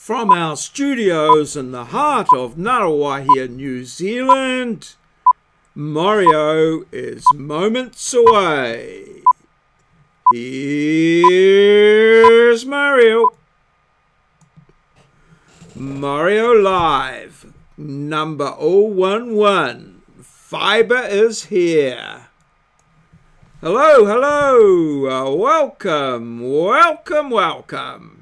From our studios in the heart of Ngaruawahia, New Zealand, Maurieo is moments away. Here's Maurieo. Maurieo Live, number 011. Fibre is here. Hello, hello. Welcome, welcome, welcome.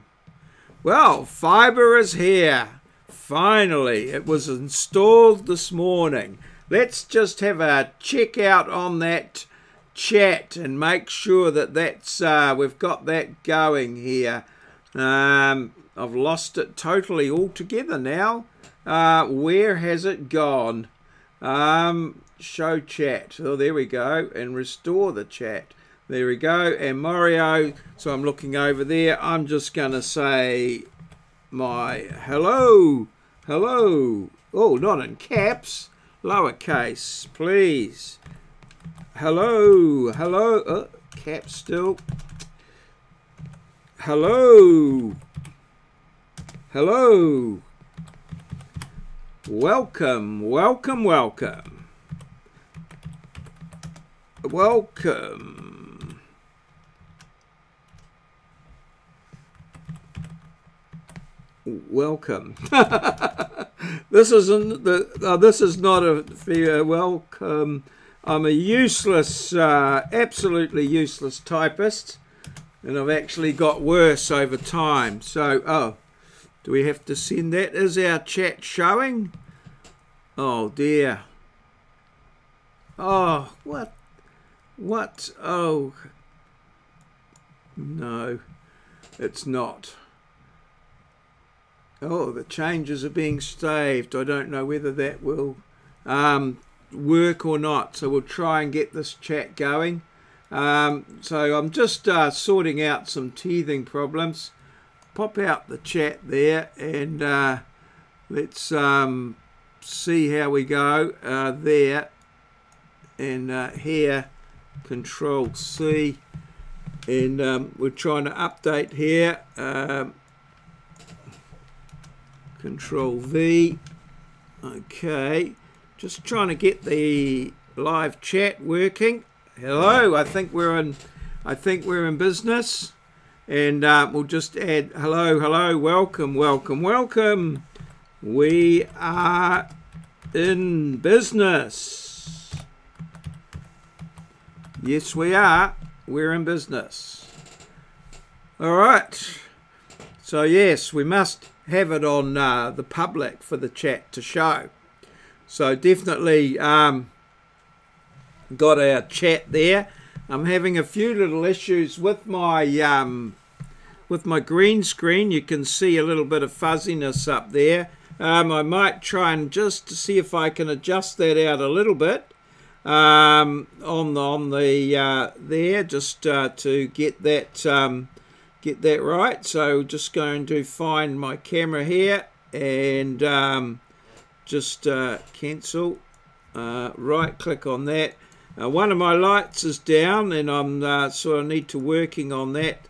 Well, fibre is here. Finally, it was installed this morning. Let's just have a check out on that chat and make sure that that's we've got that going here. I've lost it totally altogether now. Where has it gone? Show chat. Oh, there we go. And restore the chat. There we go. And Maurieo, so I'm looking over there. I'm just going to say my hello. Hello. Oh, not in caps. Lowercase, please. Hello. Hello. Oh, caps still. Hello. Hello. Welcome, welcome, welcome. Welcome. Welcome. This isn't the. This is not a fair welcome. I'm a useless, absolutely useless typist, and I've actually got worse over time. So, oh, do we have to send that? Is our chat showing? Oh dear. Oh, what? What? Oh, no, it's not. Oh, the changes are being saved. I don't know whether that will work or not. So we'll try and get this chat going. So I'm just sorting out some teething problems. Pop out the chat there and let's see how we go there. And here, Control C. And we're trying to update here. Control V. Okay, just trying to get the live chat working. Hello, I think we're in business, and we'll just add hello, hello, welcome, welcome, welcome. We are in business. Yes, we are. We're in business. All right. So yes, we must have it on the public for the chat to show. So definitely got our chat there. I'm having a few little issues with my green screen. You can see a little bit of fuzziness up there. I might try and just to see if I can adjust that out a little bit on the there, just to get that right. So just going to find my camera here and just cancel, right click on that. One of my lights is down and I'm sort of need to working on that.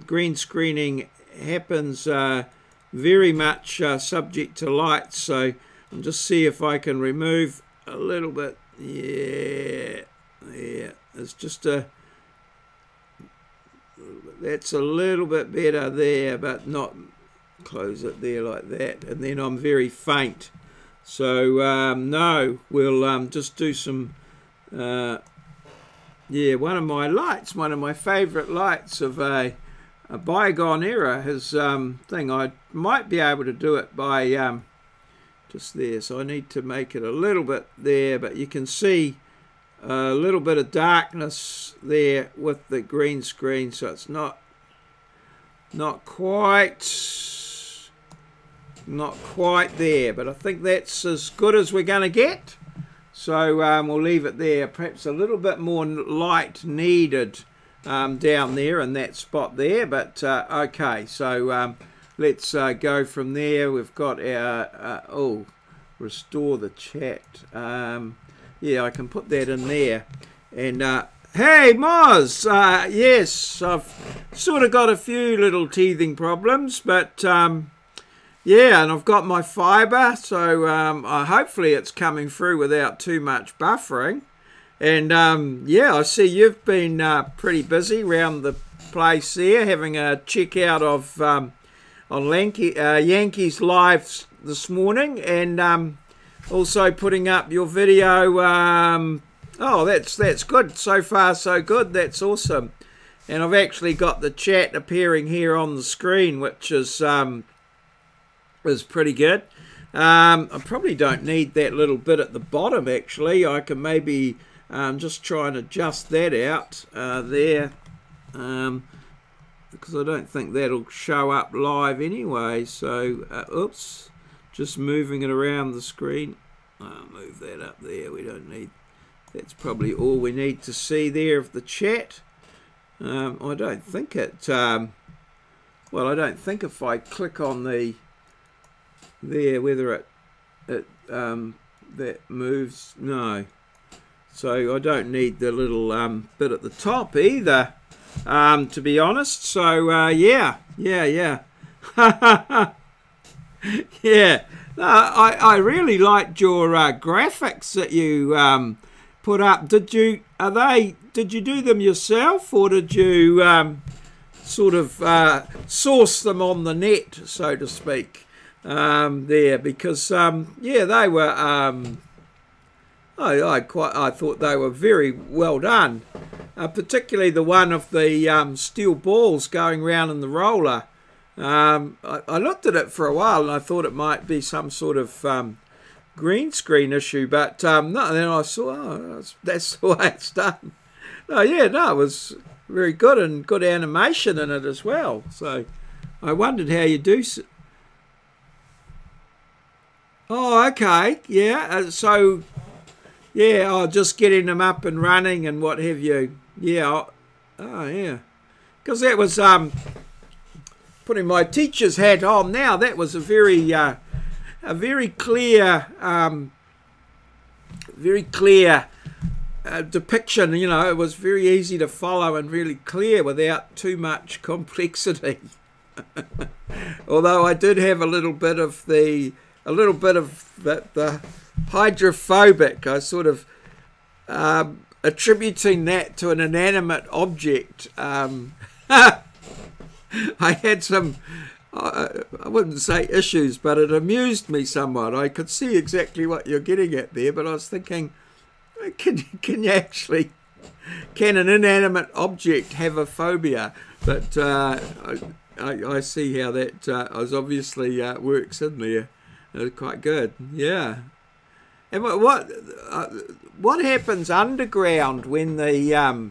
Green screening happens very much subject to lights, so I'll just see if I can remove a little bit. Yeah, it's just that's a little bit better there, but not close it there like that. And then I'm very faint. So no, we'll just do some, yeah, one of my lights, one of my favourite lights of a bygone era, his thing. I might be able to do it by just there. So I need to make it a little bit there, but you can see a little bit of darkness there with the green screen, so it's not quite there, but I think that's as good as we're going to get. So we'll leave it there. Perhaps a little bit more light needed down there in that spot there, but okay. So let's go from there. We've got our oh, restore the chat. Yeah, I can put that in there. And hey, Moz, yes, I've sort of got a few little teething problems, but yeah, and I've got my fibre, so hopefully it's coming through without too much buffering. And yeah, I see you've been pretty busy around the place there, having a check out of on Yankees Live this morning, and also putting up your video. Oh, that's good. So far, so good. That's awesome. And I've actually got the chat appearing here on the screen, which is pretty good. I probably don't need that little bit at the bottom, actually. I can maybe just try and adjust that out there, because I don't think that'll show up live anyway. So, oops, just moving it around the screen. I'll move that up there. We don't need, that's probably all we need to see there of the chat. I don't think it, well, I don't think if I click on the, there, whether that moves, no. So I don't need the little bit at the top either, to be honest. So yeah. Yeah. No, I really liked your graphics that you put up. Did you do them yourself, or did you sort of source them on the net, so to speak, there? Because yeah, they were I thought they were very well done, particularly the one of the steel balls going round in the roller. I looked at it for a while and I thought it might be some sort of green screen issue, but no, then I saw, oh, that's the way it's done. Oh yeah, no, it was very good, and good animation in it as well. So I wondered how you do. Oh, okay, yeah. So yeah, just getting them up and running and what have you. Yeah. Oh yeah, because that was putting my teacher's hat on now. That was a very clear depiction. You know, it was very easy to follow and really clear without too much complexity. Although I did have a little bit of the hydrophobic. I sort of attributing that to an inanimate object. I had some, I wouldn't say issues, but it amused me somewhat. I could see exactly what you're getting at there, but I was thinking, can you actually, can an inanimate object have a phobia? But I see how that obviously works in there. It's quite good, yeah. And what happens underground when the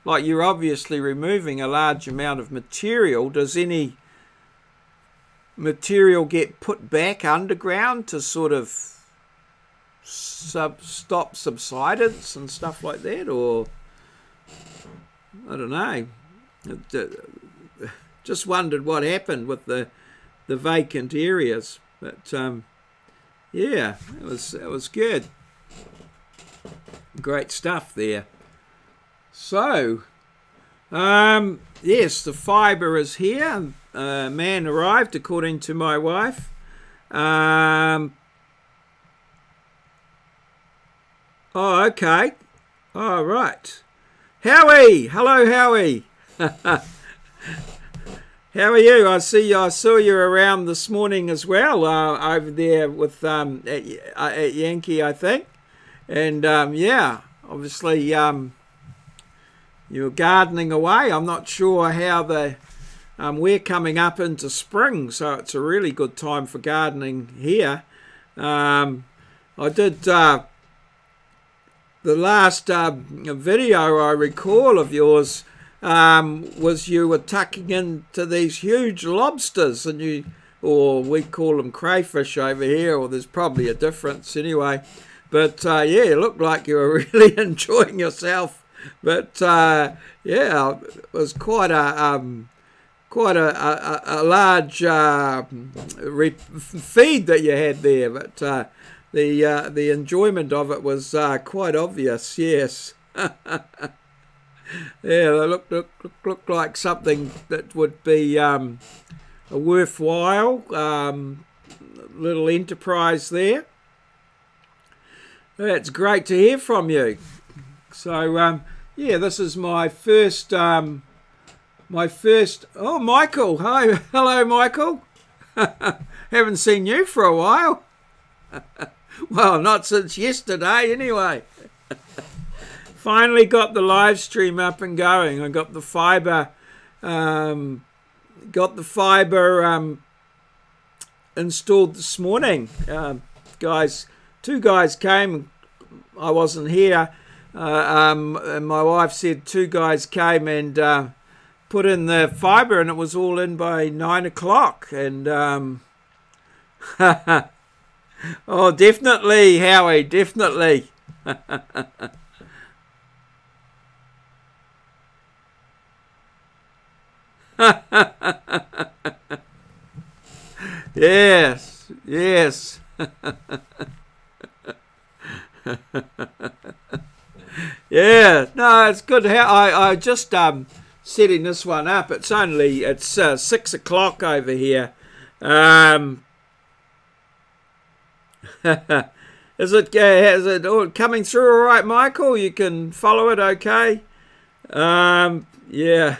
like you're obviously removing a large amount of material? Does any material get put back underground to sort of stop subsidence and stuff like that, or I don't know? Just wondered what happened with the vacant areas, but yeah, it was good. Great stuff there. So, yes, the fibre is here. Man arrived, according to my wife. Oh, okay. All right. Howie! Hello, Howie. How are you? I saw you around this morning as well, over there with at Yankee, I think. And yeah, obviously you're gardening away. I'm not sure how we're coming up into spring, so it's a really good time for gardening here. I did the last video I recall of yours was you were tucking into these huge lobsters, and or we call them crayfish over here, or there's probably a difference anyway. But yeah, it looked like you were really enjoying yourself. But yeah, it was quite a large feed that you had there. But the enjoyment of it was quite obvious. Yes. Yeah, they looked like something that would be worthwhile little enterprise there. It's great to hear from you. So yeah, this is my first oh, Michael. Hi, hello Michael. Haven't seen you for a while. Well, not since yesterday anyway. Finally got the live stream up and going. I got the fibre installed this morning. Two guys came. I wasn't here, and my wife said 2 guys came and put in the fibre, and it was all in by 9 o'clock. And oh, definitely, Howie, definitely. Yes, yes. Yeah, no, it's good. I just setting this one up. It's 6 o'clock over here. Is it all coming through all right, Michael? You can follow it okay? Yeah.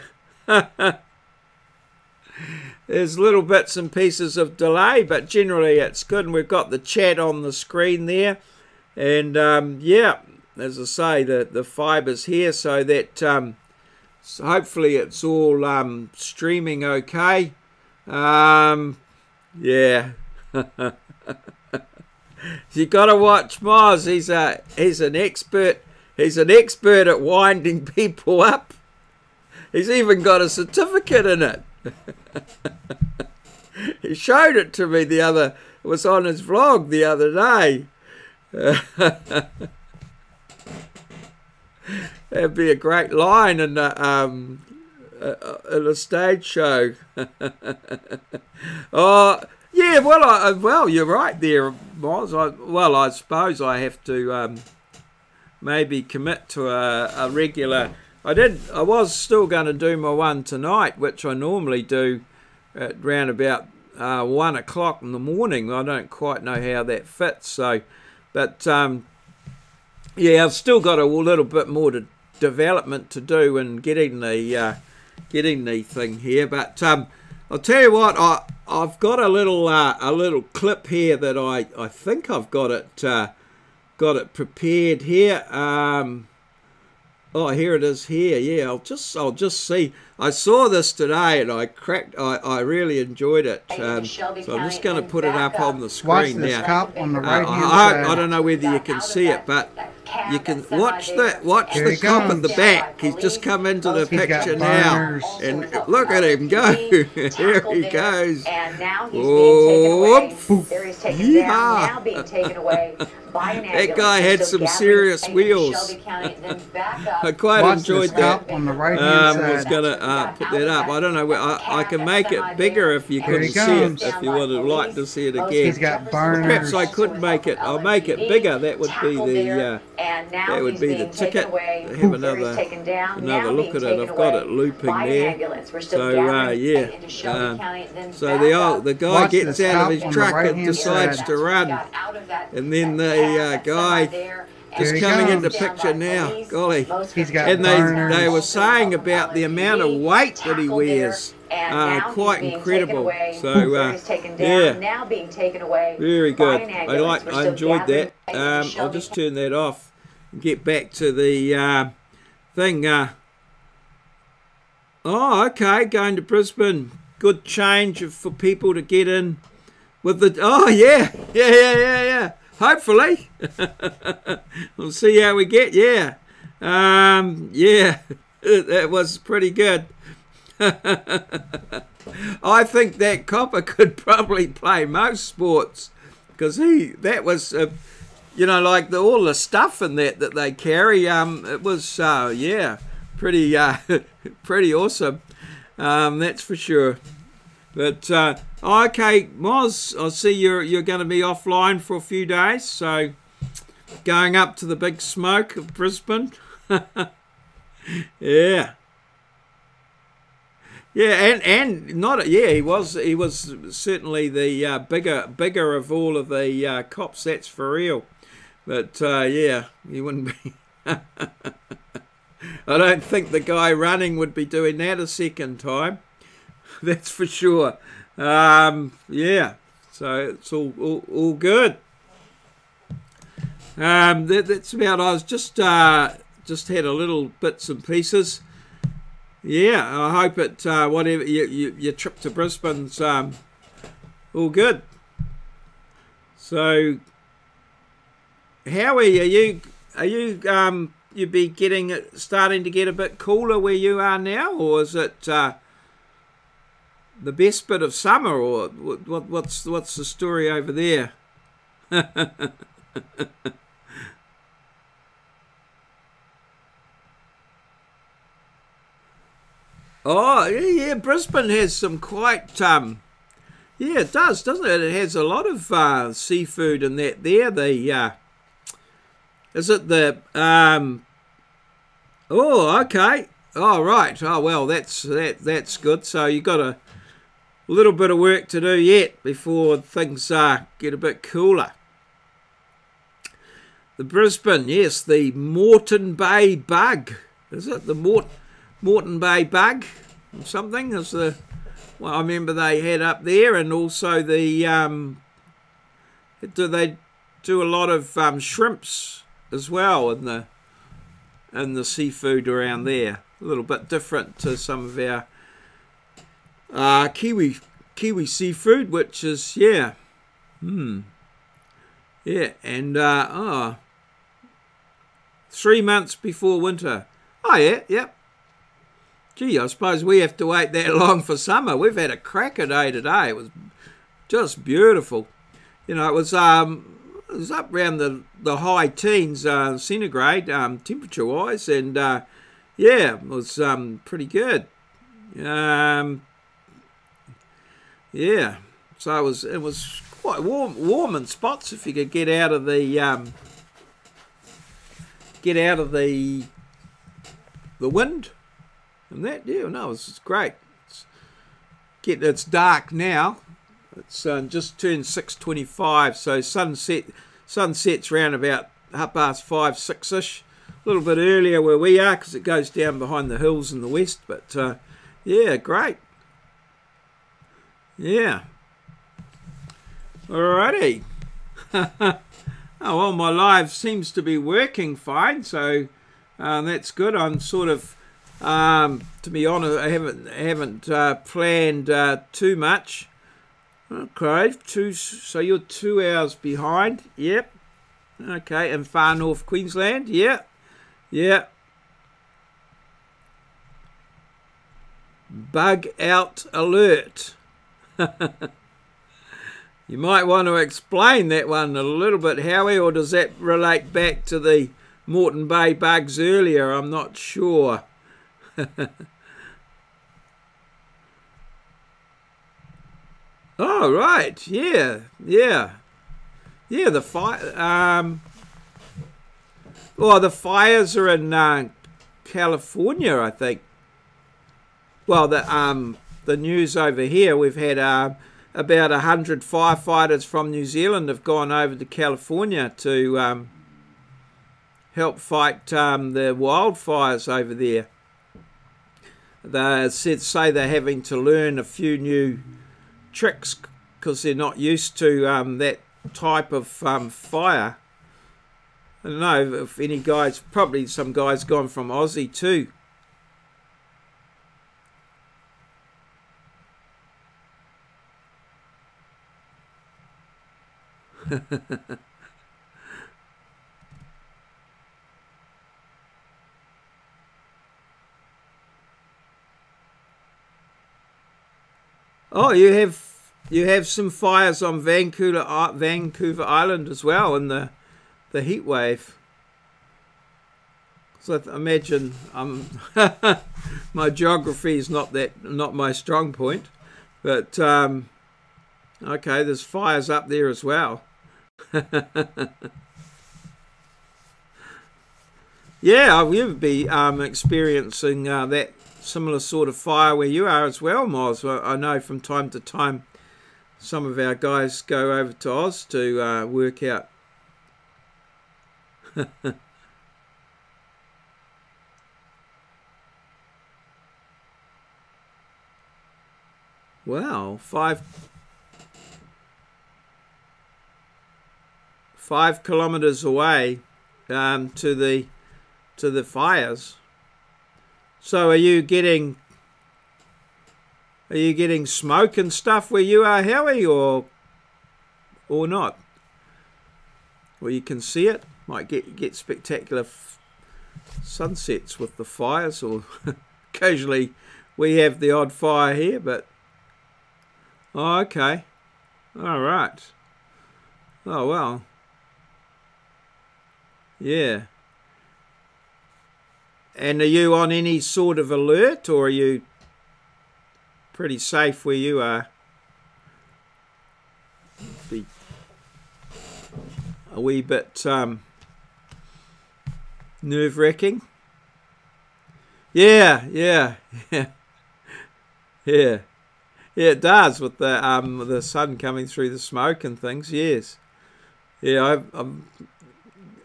There's little bits and pieces of delay, but generally it's good. And we've got the chat on the screen there. And yeah, as I say, the fibre's here, so that so hopefully it's all streaming okay. Yeah. You got to watch Moz. He's an expert. He's an expert at winding people up. He's even got a certificate in it. He showed it to me it was on his vlog the other day. That'd be a great line in a stage show. Oh, yeah, well, you're right there, Moz. I suppose I have to maybe commit to a regular. I was still going to do my one tonight, which I normally do at round about 1 o'clock in the morning. I don't quite know how that fits. So, but yeah, I've still got a little bit more development to do in getting the thing here. But I'll tell you what, I've got a little clip here that I think I've got it prepared here. Oh, here it is here. Yeah, I'll just see. I saw this today and I really enjoyed it. So I'm just going to put it up on the screen now. Cup on the right hand I don't know whether you can see it, but you can watch the cop in the back. He's just come into the picture now, and look at him go. Here he goes. And now he's being taken away. There he's taken down, now being taken away by an ambulance. That guy had some serious wheels. I quite enjoyed that. On the right hand side. I was going to put that up. I don't know. I can make it bigger if you couldn't see it. If you would like to see it again. He's got burners. Perhaps I could make it. I'll make it bigger. That would be the ticket. Have another look at it. I've got it looping there. So yeah. So the guy gets out of his truck and decides to run, and then the guy just coming into picture now. Golly. And they were saying about the amount of weight that he wears. Quite incredible. So yeah, very good. I enjoyed that. I'll just turn that off and get back to the thing. Oh, okay, going to Brisbane. Good change for people to get in with the. Oh yeah. Hopefully. We'll see how we get. Yeah. Yeah. That was pretty good. I think that copper could probably play most sports, because that was like all the stuff in that they carry. It was yeah, pretty pretty awesome. That's for sure. But okay, Moz, I see you're going to be offline for a few days, so going up to the big smoke of Brisbane. Yeah. Yeah, and not he was certainly the bigger of all of the cops. That's for real. But yeah, he wouldn't be. I don't think the guy running would be doing that a second time. That's for sure. Yeah, so it's all good. That's about. I was just had a little bits and pieces. Yeah, I hope it. Whatever your trip to Brisbane's all good. So, Howie, are you you be starting to get a bit cooler where you are now, or is it the best bit of summer, or what's the story over there? Oh, yeah, Brisbane has some quite, yeah, it does, doesn't it? It has a lot of seafood and that there. Is it the, oh, okay. Oh, right. Oh, well, that's good. So you got a little bit of work to do yet before things get a bit cooler. The Brisbane, yes, the Moreton Bay bug. Is it the Moreton Bay bug or something? Is the well, I remember they had up there, and also the they do a lot of shrimps as well in the seafood around there. A little bit different to some of our Kiwi seafood, which is yeah, yeah, and 3 months before winter. Oh yeah, yep. Gee, I suppose we have to wait that long for summer. We've had a cracker day today. It was just beautiful. You know, it was up around the high teens centigrade temperature wise, and yeah, it was pretty good. Yeah, so it was quite warm in spots if you could get out of the wind and that. Yeah, no, it's great. It's dark now. It's just turned 6:25, so sunset's around about 5:30, 6ish. A little bit earlier where we are because it goes down behind the hills in the west. But yeah, great. Yeah. Alrighty. Oh well, my live seems to be working fine, so that's good. I'm sort of, to be honest, I haven't planned too much. Okay, so you're 2 hours behind. Yep. Okay, in far north Queensland. Yeah. Yeah. Bug out alert. You might want to explain that one a little bit, Howie, or does that relate back to the Moreton Bay bugs earlier? I'm not sure. Oh, right. Yeah. Yeah. Yeah, the fire. Well, the fires are in California, I think. Well, the news over here, we've had about 100 firefighters from New Zealand have gone over to California to help fight the wildfires over there. They say they're having to learn a few new tricks because they're not used to that type of fire. I don't know if any guys, probably some guys gone from Aussie too. Oh, you have some fires on Vancouver Island as well in the heat wave. So I imagine my geography is not my strong point, but okay, there's fires up there as well. Yeah, we'll be experiencing that similar sort of fire where you are as well, Moz? I know from time to time some of our guys go over to Oz to work out. Wow, 5 kilometers away to the fires. So are you getting smoke and stuff where you are, Howie, or not? Well, you can see it. Might get spectacular sunsets with the fires, or occasionally we have the odd fire here, but oh, okay. All right. Oh, well. Yeah. And are you on any sort of alert, or are you pretty safe where you are? Be a wee bit nerve-wracking. Yeah. Yeah, it does with the sun coming through the smoke and things. Yes, yeah, I've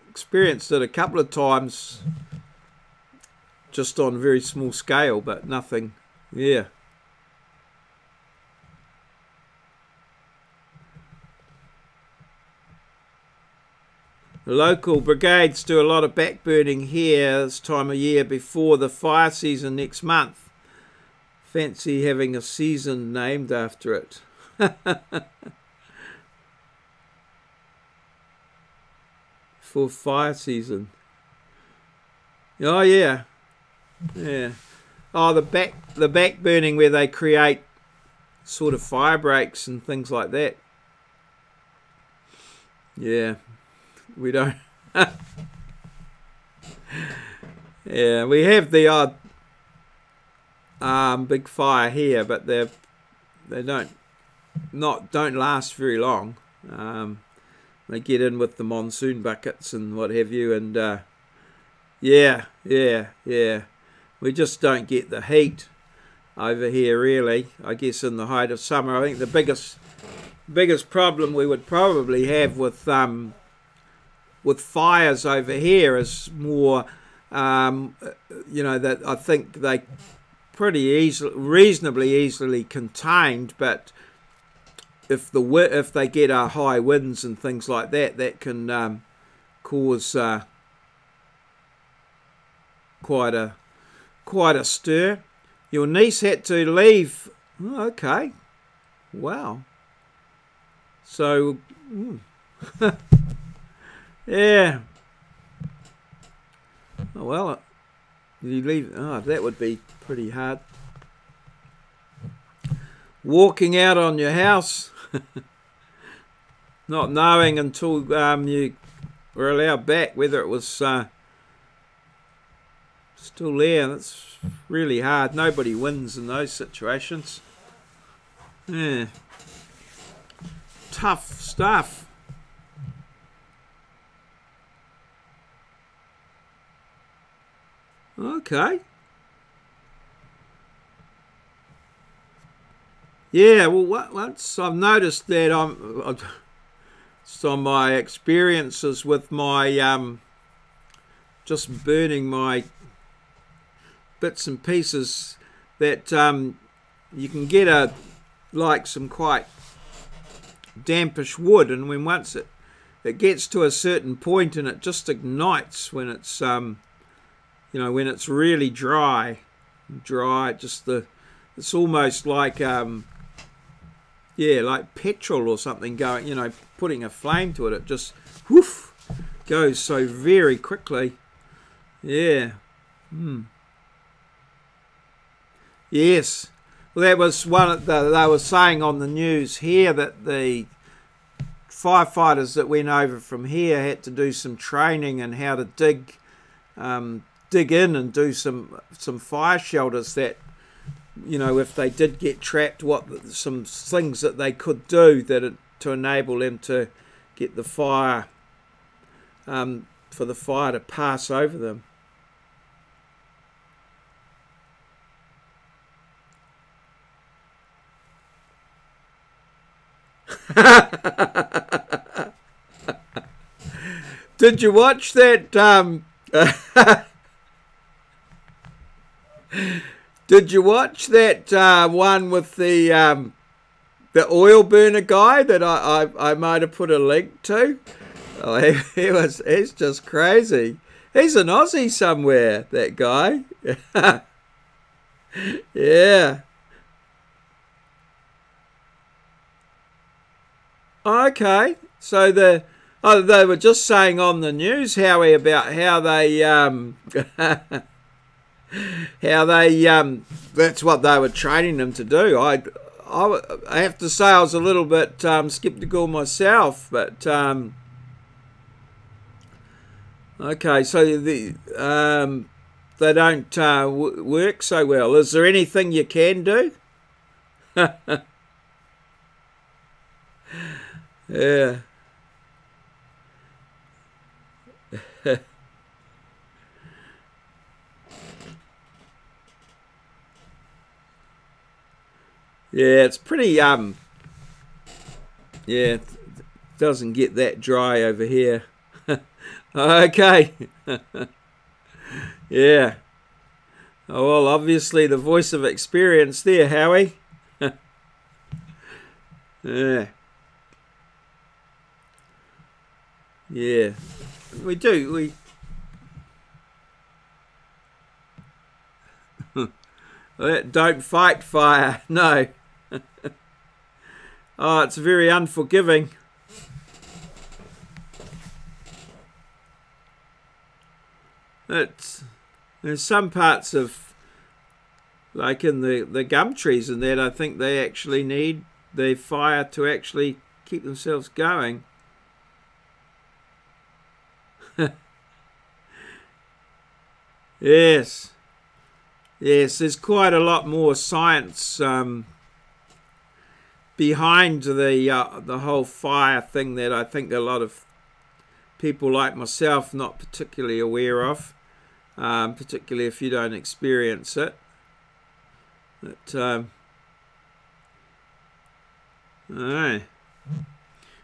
experienced it a couple of times, just on a very small scale, but nothing. Yeah. The local brigades do a lot of backburning here this time of year before the fire season next month. Fancy having a season named after it. For fire season. Oh yeah. Yeah. Oh, the back burning where they create sort of fire breaks and things like that. Yeah. We don't. Yeah, we have the odd big fire here, but they don't last very long. They get in with the monsoon buckets and what have you, and yeah. We just don't get the heat over here, really. I guess in the height of summer, I think the biggest problem we would probably have with fires over here is more, you know, that I think they reasonably easily contained, but if they get high winds and things like that, that can cause quite a stir. Your niece had to leave. Oh, okay, wow. So. Yeah. Oh, well, you leave. Oh, that would be pretty hard. Walking out on your house, not knowing until you were allowed back whether it was still there. That's really hard. Nobody wins in those situations. Yeah. Tough stuff. Okay. Yeah, well, once I've noticed that on my experiences with my just burning my bits and pieces, that you can get some quite dampish wood, and when once it gets to a certain point and it just ignites when it's you know, when it's really dry, it's almost like yeah, like petrol or something going, you know, putting a flame to it. It just whoof goes so very quickly. Yeah. Yes. Well, that was one they were saying on the news here, that the firefighters that went over from here had to do some training in how to dig in and do some fire shelters, that, you know, if they did get trapped, some things that they could do to enable them to get the fire, for the fire to pass over them. Did you watch that? Did you watch that one with the oil burner guy that I might have put a link to? Oh, he's just crazy. He's an Aussie somewhere, that guy. Yeah. Okay. So they were just saying on the news, Howie, about how they that's what they were training them to do. I have to say I was a little bit skeptical myself, but okay, so they don't work so well. Is there anything you can do? Yeah. Yeah, it's pretty yeah, it doesn't get that dry over here. Okay. Yeah. Oh, well, obviously the voice of experience there, Howie. Yeah. Yeah. We do. Don't fight fire. No. Oh, it's very unforgiving. There's some parts of, like in the gum trees and that, I think they actually need the fire to actually keep themselves going. Yes. Yes, there's quite a lot more science behind the whole fire thing that I think a lot of people like myself not particularly aware of, particularly if you don't experience it. But, oh.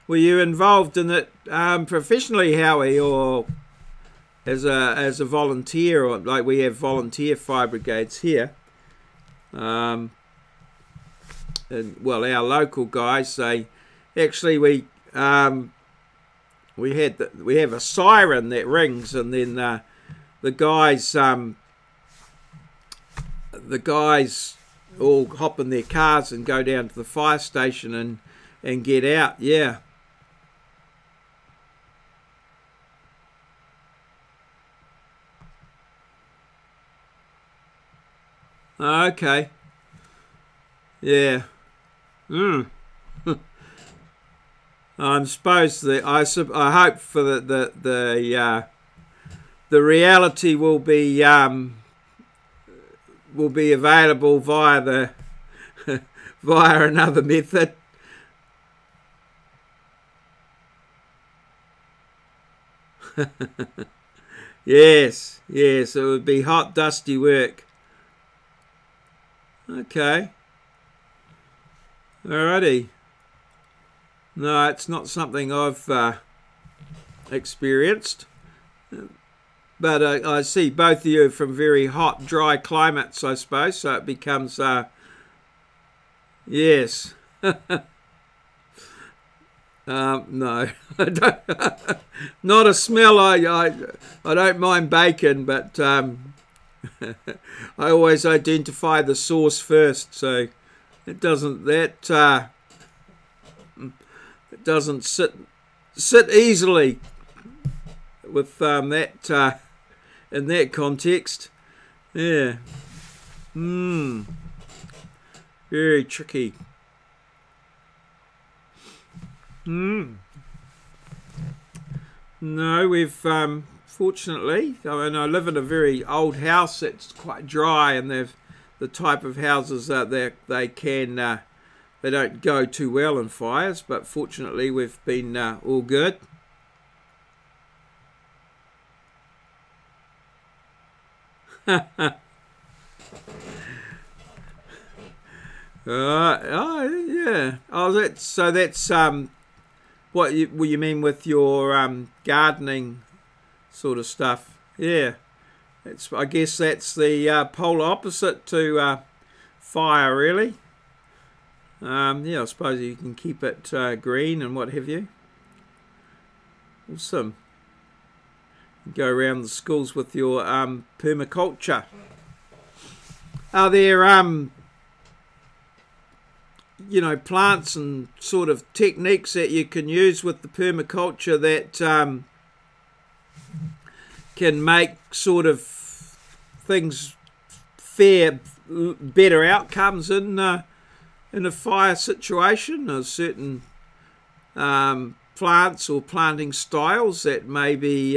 Were you involved in it professionally, Howie, or as a volunteer, or like we have volunteer fire brigades here? And, well, our local guys, we have a siren that rings, and then the guys all hop in their cars and go down to the fire station and get out. Yeah. Okay. Yeah. I'm supposed that I hope for the reality will be available via the via another method. Yes, it would be hot, dusty work. Okay. Alrighty. No, it's not something I've experienced. But I see both of you are from very hot, dry climates, I suppose, so it becomes, yes. No, I don't, not a smell. I don't mind bacon, but I always identify the source first, so it doesn't sit easily with that in that context. Yeah. Very tricky. No, we've fortunately, I mean, I live in a very old house that's quite dry, and they've the type of houses that they don't go too well in fires, but fortunately we've been all good. Oh yeah. Oh, that's what you mean with your gardening sort of stuff? Yeah, I guess that's the polar opposite to fire, really. Yeah, I suppose you can keep it green and what have you. Awesome. Go around the schools with your permaculture. Are there you know, plants and sort of techniques that you can use with the permaculture that can make sort of things better outcomes in a fire situation? Or certain plants or planting styles that maybe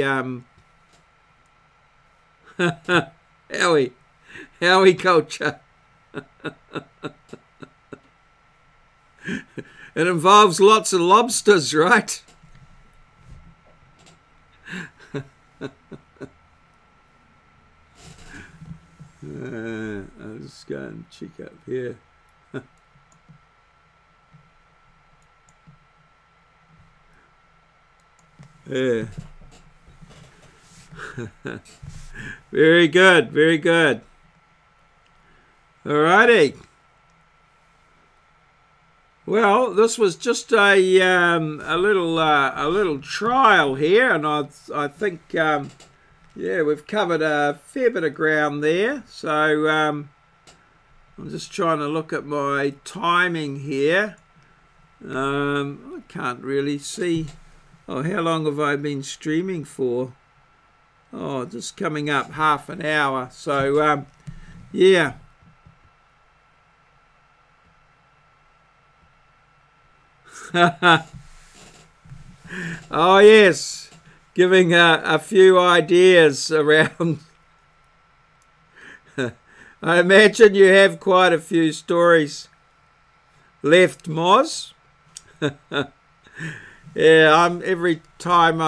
Howie culture. It involves lots of lobsters, right? I'll just go and check up here. Yeah. Very good, very good. Alrighty. Well, this was just a little trial here, and I think yeah, we've covered a fair bit of ground there. So I'm just trying to look at my timing here. I can't really see. Oh, how long have I been streaming for? Oh, just coming up half an hour. So yeah. Oh yes, giving a few ideas around. I imagine you have quite a few stories left, Moz. Yeah, every time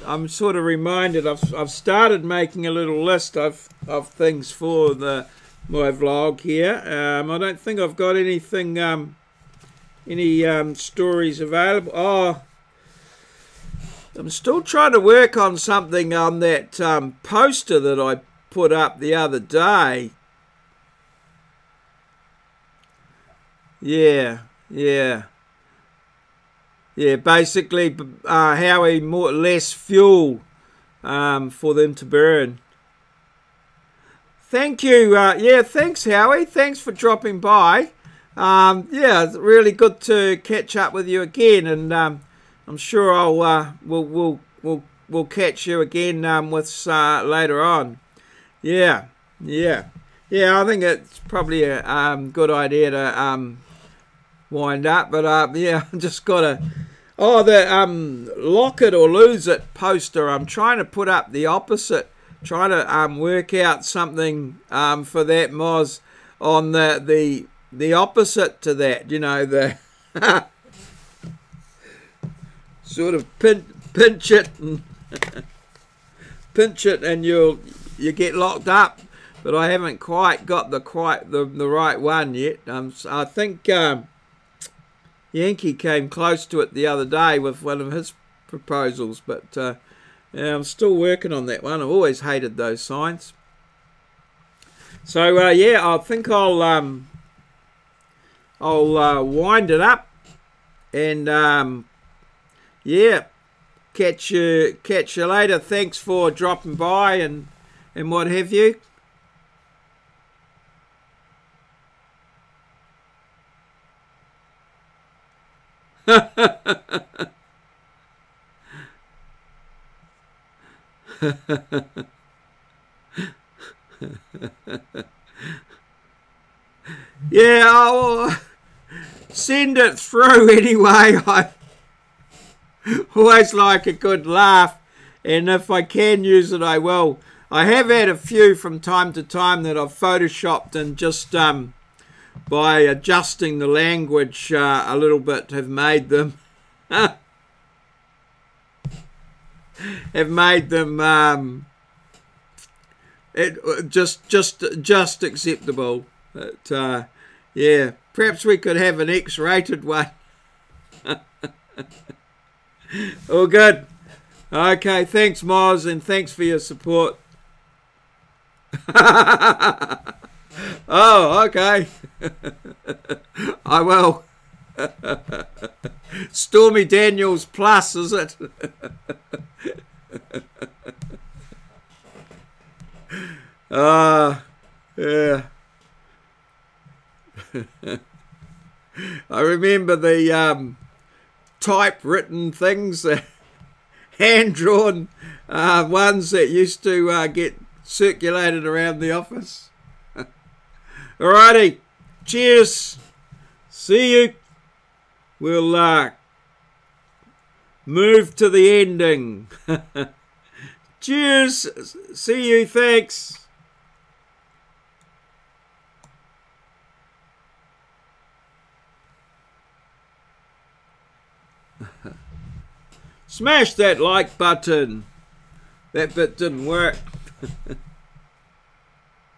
I'm sort of reminded. I've started making a little list of things for my vlog here. I don't think I've got anything. Any stories available? Oh, I'm still trying to work on something on that poster that I put up the other day. Yeah. Basically, how less fuel for them to burn. Thank you. Yeah, thanks, Howie. Thanks for dropping by. Yeah, it's really good to catch up with you again, and I'm sure we'll catch you again with later on. Yeah. I think it's probably a good idea to wind up, but yeah, I just gotta. Oh, the lock it or lose it poster. I'm trying to put up the opposite. Trying to work out something for that, Moz, on the opposite to that, you know, the sort of pinch it and you get locked up, but I haven't quite got the right one yet. I think Yankee came close to it the other day with one of his proposals, but yeah, I'm still working on that one. I've always hated those signs. So yeah, I think I'll wind it up, and yeah, catch you later. Thanks for dropping by and what have you. Yeah, I'll send it through anyway. I always like a good laugh, and if I can use it, I will. I have had a few from time to time that I've photoshopped and just by adjusting the language a little bit have made them just acceptable. But yeah, perhaps we could have an X-rated one. All good. Okay, thanks, Moz, and thanks for your support. Oh, okay. I will. Stormy Daniels Plus, is it? Yeah. I remember the typewritten things, hand-drawn ones that used to get circulated around the office. Alrighty, cheers. See you. We'll move to the ending. Cheers. See you. Thanks. Smash that like button. That bit didn't work.